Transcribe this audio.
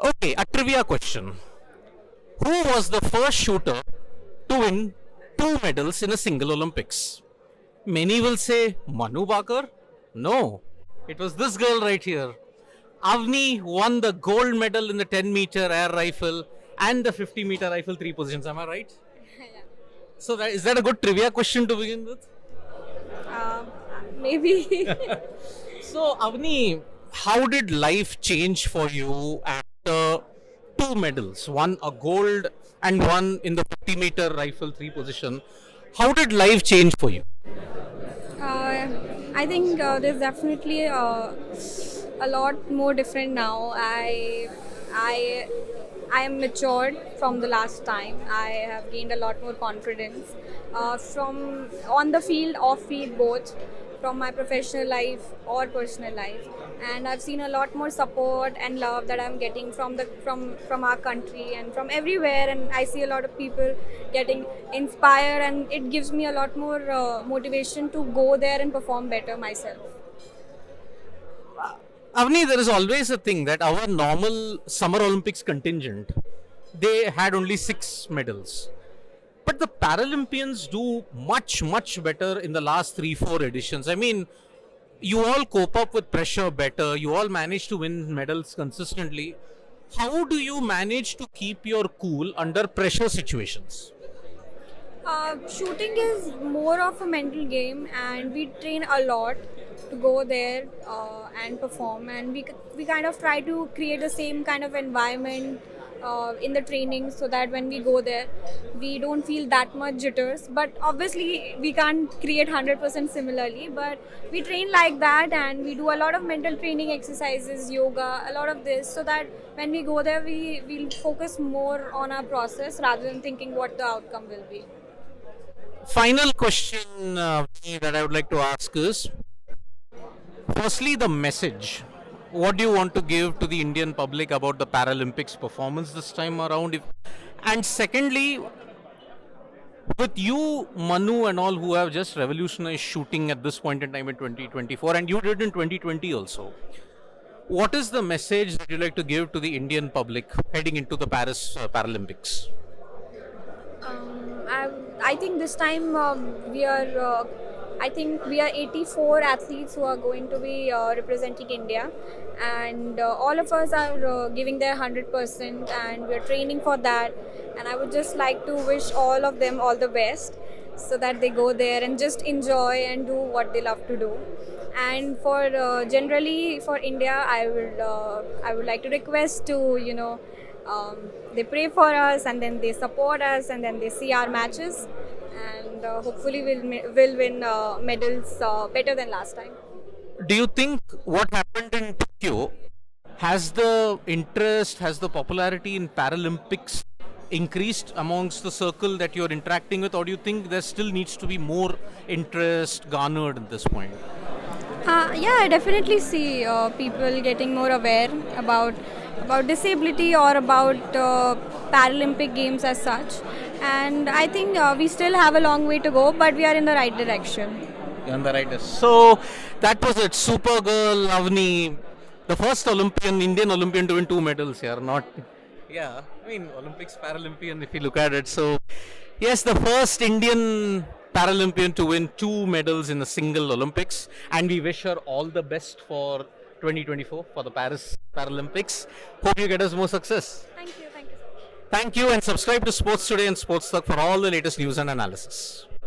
Okay, a trivia question. Who was the first shooter to win two medals in a single Olympics? Many will say Manu Bakar. No, it was this girl right here. Avni won the gold medal in the 10-meter air rifle and the 50-meter rifle three positions. Am I right? So, is that a good trivia question to begin with? Uh, Maybe. So, Avni, how did life change for you after two medals, one a gold and one in the 50-meter rifle three position? How did life change for you? uh, I think there's definitely a lot more different now. I, I am matured from the last time. I have gained a lot more confidence from on the field, off field, both from my professional life or personal life. And I've seen a lot more support and love that I'm getting from our country and from everywhere. And I see a lot of people getting inspired, and it gives me a lot more motivation to go there and perform better myself. Avni, there is always a thing that our normal Summer Olympics contingent, they had only 6 medals. But the Paralympians do much, much better in the last 3, 4 editions. I mean, you all cope up with pressure better. You all manage to win medals consistently. How do you manage to keep your cool under pressure situations? Shooting is more of a mental game, and we train a lot to go there and perform. And we kind of try to create the same kind of environment in the training, so that when we go there, we don't feel that much jitters. But obviously, we can't create 100% similarly. But we train like that, and we do a lot of mental training exercises, yoga, a lot of this, so that when we go there, we will focus more on our process rather than thinking what the outcome will be. Final question that I would like to ask is firstly, the message. What do you want to give to the Indian public about the Paralympics performance this time around? And secondly, with you, Manu, and all who have just revolutionized shooting at this point in time in 2024, and you did in 2020 also, what is the message that you like to give to the Indian public heading into the Paris Paralympics? I think this time we are. I think we are 84 athletes who are going to be representing India, and all of us are giving their 100%, and we are training for that. And I would just like to wish all of them all the best, so that they go there and just enjoy and do what they love to do. And for generally for India, I would like to request to they pray for us, and then they support us, and then they see our matches, and hopefully we'll win medals better than last time. Do you think what happened in Tokyo has the interest, has the popularity in Paralympics increased amongst the circle that you're interacting with, or do you think there still needs to be more interest garnered at this point? Yeah, I definitely see people getting more aware about disability or about Paralympic games as such, and I think we still have a long way to go, but we are in the right direction. You're on the right. So that was it. Supergirl Avni, the first Olympian, Indian Olympian to win 2 medals here. Not, yeah, I mean, Olympics, Paralympian, if you look at it. So, yes, the first Indian Paralympian to win 2 medals in a single Olympics. And we wish her all the best for 2024 for the Paris Paralympics. Hope you get us more success. Thank you, thank you. Thank you, and subscribe to Sports Today and Sports Talk for all the latest news and analysis.